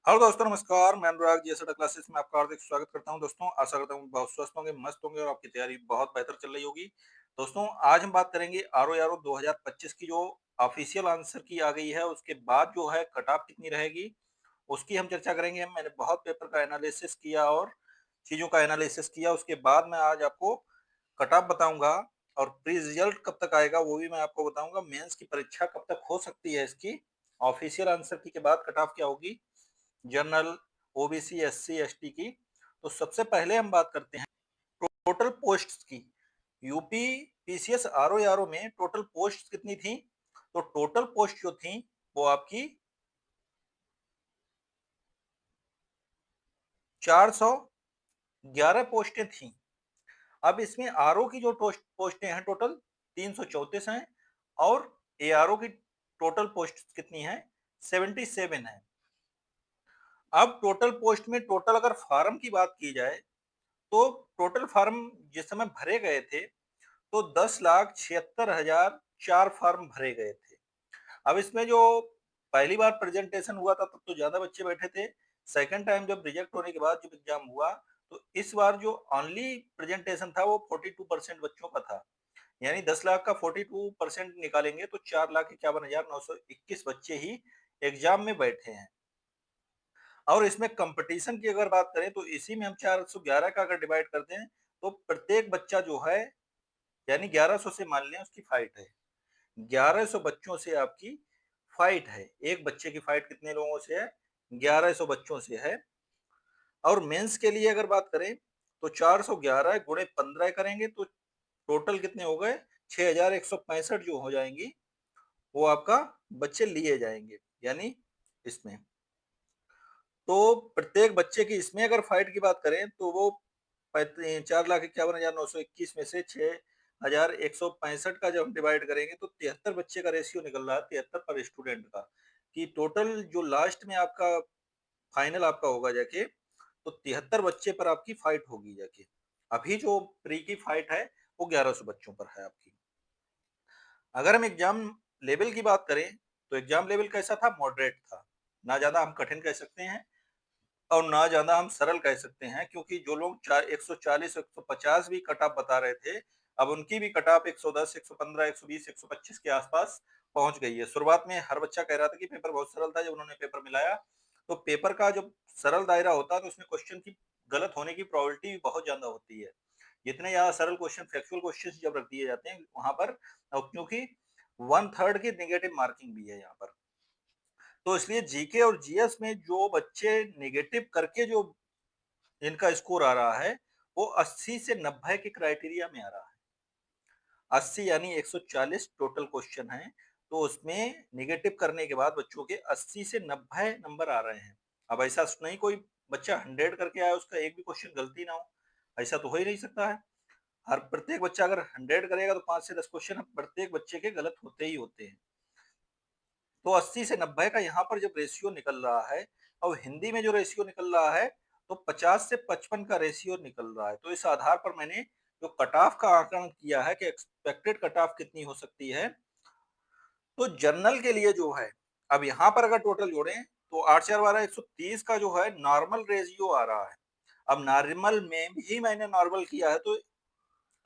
Hello दोस्तों, नमस्कार। मैं अनुराग जी एसएटा क्लासेस में आपका हार्दिक स्वागत करता हूं। दोस्तों, आशा करता हूं बहुत स्वस्थ होंगे, मस्त होंगे और आपकी तैयारी बहुत बेहतर चल रही होगी। दोस्तों, आज हम बात करेंगे आरओ यारो 2025 की जो ऑफिशियल आंसर की आ गई है, उसके बाद जो है कट ऑफ कितनी रहेगी, उसकी हम चर्चा करेंगे। मैंने बहुत पेपर का एनालिसिस किया और चीज़ों का एनालिसिस किया, उसके बाद मैं आज आपको कट ऑफ बताऊँगा और प्री रिजल्ट कब तक आएगा वो भी मैं आपको बताऊँगा। मेंस की परीक्षा कब तक हो सकती है इसकी, ऑफिशियल आंसर की के बाद कट ऑफ क्या होगी, जनरल, ओबीसी, एससी, एसटी की। तो सबसे पहले हम बात करते हैं टोटल पोस्ट्स की। यूपी पीसीएस आरओ आरओ में टोटल पोस्ट कितनी थी? तो टोटल पोस्ट जो थी वो आपकी 411 पोस्टें थी। अब इसमें आरओ की जो पोस्टें हैं टोटल 334 हैं और एआरओ की टोटल पोस्ट कितनी है? 77 है। अब टोटल पोस्ट में टोटल अगर फार्म की बात की जाए तो टोटल फार्म जिस समय भरे गए थे तो 10,76,004 फार्म भरे गए थे। अब इसमें जो पहली बार प्रेजेंटेशन हुआ था तब तो ज्यादा बच्चे बैठे थे। सेकंड टाइम जब रिजेक्ट होने के बाद जब एग्जाम हुआ तो इस बार जो ओनली प्रेजेंटेशन था वो 42% बच्चों का था। यानी 10 लाख का 42% निकालेंगे तो 4,51,921 बच्चे ही एग्जाम में बैठे हैं। और इसमें कंपटीशन की अगर बात करें तो इसी में हम 411 का अगर डिवाइड करते हैं तो प्रत्येक बच्चा जो है, यानी 1100 से मान लें उसकी फाइट है। 1100 बच्चों से आपकी फाइट है। एक बच्चे की फाइट कितने लोगों से है? 1100 बच्चों से है। और मेंस के लिए अगर बात करें तो 411 गुणे 15 करेंगे तो टोटल कितने हो गए? 6,165 जो हो जाएंगी वो आपका बच्चे लिए जाएंगे। यानी इसमें तो प्रत्येक बच्चे की इसमें अगर फाइट की बात करें तो वो 4,51,921 में से 6,165 का जब हम डिवाइड करेंगे तो 73 बच्चे का रेशियो निकल रहा है, 73 पर स्टूडेंट का। कि टोटल जो लास्ट में आपका फाइनल आपका होगा जाके तो 73 बच्चे पर आपकी फाइट होगी जाके। अभी जो प्री की फाइट है वो 1100 बच्चों पर है आपकी। अगर हम एग्जाम लेवल की बात करें तो एग्जाम लेवल कैसा था? मॉडरेट था। ना ज्यादा हम कठिन कह सकते हैं और ना ज्यादा हम सरल कह सकते हैं, क्योंकि जो लोग 140 150 भी कट ऑफ बता रहे थे, अब उनकी भी कट ऑफ 110 115 120 125 के आसपास पहुंच गई है। शुरुआत में हर बच्चा कह रहा था कि पेपर बहुत सरल था। जब उन्होंने पेपर मिलाया तो पेपर का जब सरल दायरा होता है तो उसमें क्वेश्चन की गलत होने की प्रोबेबिलिटी भी बहुत ज्यादा होती है। जितने ज्यादा सरल क्वेश्चन, फैक्चुअल क्वेश्चन जब रख दिए जाते हैं वहां पर, क्योंकि 1/3 की नेगेटिव मार्किंग भी है यहाँ पर, तो इसलिए जीके और जीएस में जो बच्चे नेगेटिव करके जो इनका स्कोर आ रहा है वो 80 से 90 के क्राइटेरिया में आ रहा है। 80 यानी 140 टोटल क्वेश्चन है, तो उसमें नेगेटिव करने के बाद बच्चों के 80 से 90 नंबर आ रहे हैं। अब ऐसा नहीं कोई बच्चा 100 करके आया उसका एक भी क्वेश्चन गलती ना हो, ऐसा तो हो ही नहीं सकता है। हर प्रत्येक बच्चा अगर 100 करेगा तो 5 से 10 क्वेश्चन प्रत्येक बच्चे के गलत होते ही होते हैं। तो 80 से 90 का यहाँ पर जब रेशियो निकल रहा है और हिंदी में जो रेशियो निकल रहा है तो 50 से 55 का रेशियो निकल रहा है। तो इस आधार पर मैंने जो कट ऑफ का आकलन किया है कि एक्सपेक्टेड कट ऑफ कितनी हो सकती है, तो जनरल के लिए जो है, अब यहाँ पर अगर टोटल जोड़ें तो 8 4 12 130 का जो है नॉर्मल रेशियो आ रहा है। अब नॉर्मल में भी मैंने नॉर्मल किया है तो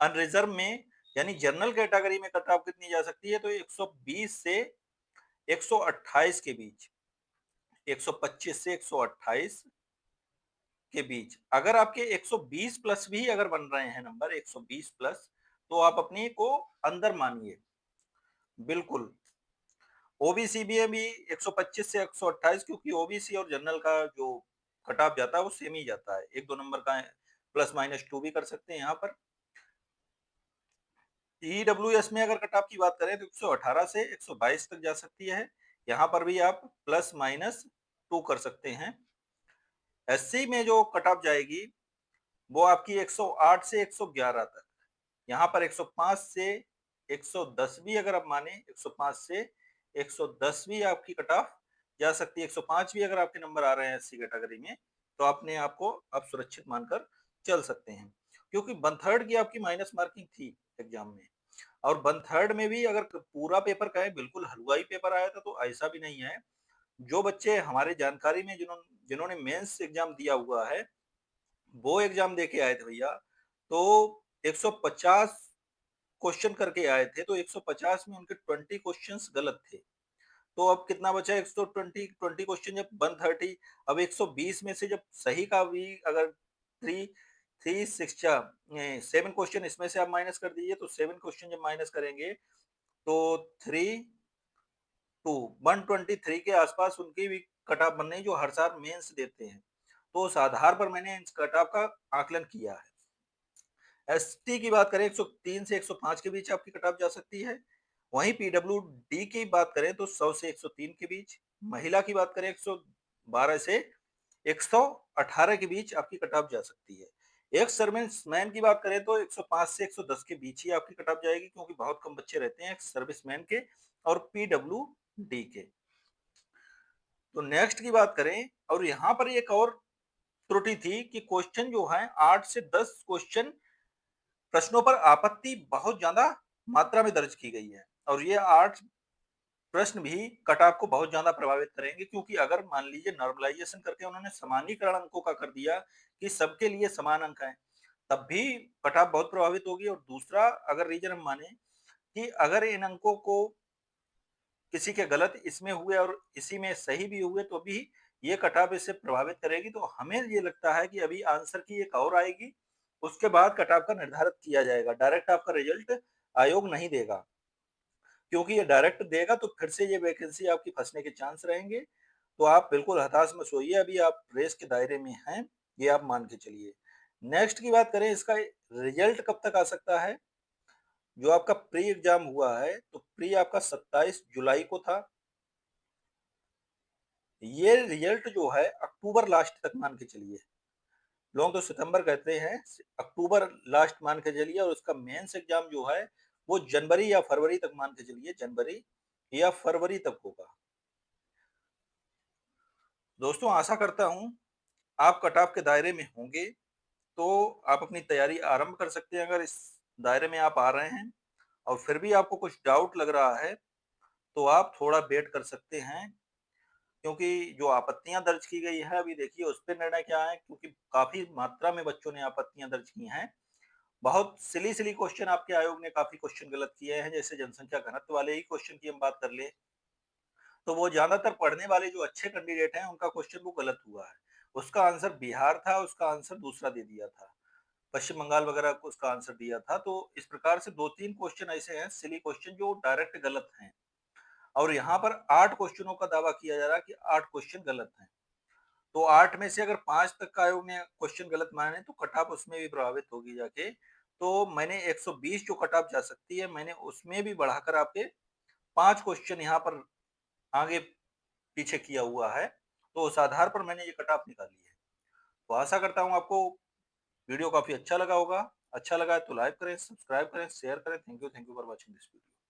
अनरिजर्व में यानी जनरल कैटेगरी में कट ऑफ कितनी जा सकती है? तो 120 से 128 के बीच, 125 से 128 के बीच। अगर आपके 120 प्लस भी अगर बन रहे हैं नंबर 120 प्लस, तो आप अपने को अंदर मानिए बिल्कुल। ओबीसी में भी 125 से 128, क्योंकि ओबीसी और जनरल का जो कट ऑफ जाता है वो सेम ही जाता है, एक दो नंबर का प्लस माइनस टू भी कर सकते हैं यहाँ पर। ईडब्ल्यूएस में अगर कट ऑफ की बात करें तो 118 से 122 तक जा सकती है। यहाँ पर भी आप प्लस माइनस टू कर सकते हैं। एससी में जो कट ऑफ जाएगी वो आपकी 108 से 111 तक। यहाँ पर 105 से 110 भी अगर आप माने, 105 से 110 भी आपकी कट ऑफ जा सकती है। 105 भी अगर आपके नंबर आ रहे हैं एससी कैटेगरी में तो अपने आप को आप सुरक्षित मानकर चल सकते हैं, क्योंकि 1/3 की आपकी माइनस मार्किंग थी एग्जाम में। और 1/3 में भी अगर पूरा पेपर कहे बिल्कुल हलवाई पेपर आया था तो ऐसा भी नहीं है। जो बच्चे हमारे जानकारी में जिन्होंने मेंस एग्जाम दिया हुआ है, वो एग्जाम दे के आए थे भैया, तो 150 क्वेश्चन करके आए थे, तो 150 में उनके 20 क्वेश्चंस गलत थे। तो अब कितना बचा? 120 20 क्वेश्चन जब 130, अब 120 में से जब सही का भी अगर 3 3 6 7 क्वेश्चन इसमें से आप माइनस कर दीजिए, तो 7 क्वेश्चन जब माइनस करेंगे तो 3 टू 123 के आसपास उनकी भी कट ऑफ बनने जो हर साल मेंस देते हैं। तो उस आधार पर मैंने इस कट ऑफ का आकलन किया है। एसटी की बात करें 103 से 105 के बीच आपकी कट ऑफ जा सकती है। वहीं पीडब्ल्यूडी की बात करें तो 100 से 103 के बीच। महिला की बात करें 112 से 118 के बीच आपकी कट ऑफ जा सकती है। एक्स सर्विसमैन की बात करें तो 105 से 110 के बीच ही आपकी कट ऑफ जाएगी, क्योंकि बहुत कम बच्चे रहते हैं एक्स सर्विसमैन के और पीडब्ल्यूडी के। तो नेक्स्ट की बात करें, और यहाँ पर एक और त्रुटि थी कि क्वेश्चन जो है 8 से 10 क्वेश्चन प्रश्नों पर आपत्ति बहुत ज्यादा मात्रा में दर्ज की गई है, और ये 8 प्रश्न भी कट ऑफ को बहुत ज्यादा प्रभावित करेंगे, क्योंकि अगर मान लीजिए नॉर्मलाइजेशन करके उन्होंने समानीकरण अंकों का कर दिया कि सबके लिए समान अंक है, तब भी कट ऑफ बहुत प्रभावित होगी। और दूसरा अगर रीजन हम माने कि अगर इन अंकों को किसी के गलत इसमें हुए और इसी में सही भी हुए, तो भी ये कट ऑफ इससे प्रभावित करेगी। तो हमें ये लगता है कि अभी आंसर की एक और आएगी, उसके बाद कट ऑफ का निर्धारित किया जाएगा। डायरेक्ट आपका रिजल्ट आयोग नहीं देगा, क्योंकि ये डायरेक्ट देगा तो फिर से ये वैकेंसी आपकी फंसने के चांस रहेंगे। तो आप बिल्कुल हताश मत होइए, अभी आप रेस के दायरे में हैं, ये आप मान के चलिए। नेक्स्ट की बात करें, इसका रिजल्ट कब तक आ सकता है? जो आपका प्री एग्जाम हुआ है, तो प्री आपका 27 जुलाई को था। ये रिजल्ट जो है अक्टूबर लास्ट तक मान के चलिए, लोग तो सितंबर कहते हैं, अक्टूबर लास्ट मान के चलिए। और उसका मेंस एग्जाम जो है वो जनवरी या फरवरी तक मान के चलिए, जनवरी या फरवरी तक होगा। दोस्तों आशा करता हूं आप कट ऑफ के दायरे में होंगे, तो आप अपनी तैयारी आरंभ कर सकते हैं। अगर इस दायरे में आप आ रहे हैं और फिर भी आपको कुछ डाउट लग रहा है, तो आप थोड़ा वेट कर सकते हैं, क्योंकि जो आपत्तियां दर्ज की गई है अभी देखिए उस पर निर्णय क्या है, क्योंकि काफी मात्रा में बच्चों ने आपत्तियां दर्ज की हैं। बहुत सिली सिली क्वेश्चन आपके आयोग ने काफी क्वेश्चन गलत किए हैं, जैसे जनसंख्या घनत्व वाले ही क्वेश्चन की हम बात कर ले, तो वो ज्यादातर पढ़ने वाले जो अच्छे कैंडिडेट हैं उनका क्वेश्चन वो गलत हुआ है। उसका आंसर बिहार था, उसका आंसर दूसरा दे दिया था, पश्चिम बंगाल वगैरह को उसका आंसर दिया था। तो इस प्रकार से 2-3 क्वेश्चन ऐसे हैं सिली क्वेश्चन जो डायरेक्ट गलत हैं, और यहाँ पर 8 क्वेश्चनों का दावा किया जा रहा है कि 8 क्वेश्चन गलत हैं। तो 8 में से अगर 5 तक का आयोग ने क्वेश्चन गलत माने तो कट ऑफ उसमें भी प्रभावित होगी जाके। तो मैंने 120 जो कट ऑफ जा सकती है, मैंने उसमें भी बढ़ाकर आपके 5 क्वेश्चन यहाँ पर आगे पीछे किया हुआ है। तो उस आधार पर मैंने ये कट ऑफ निकाली है। तो आशा करता हूँ आपको वीडियो काफी अच्छा लगा होगा। अच्छा लगा है तो लाइक करें, सब्सक्राइब करें, शेयर करें। Thank you for watching this video.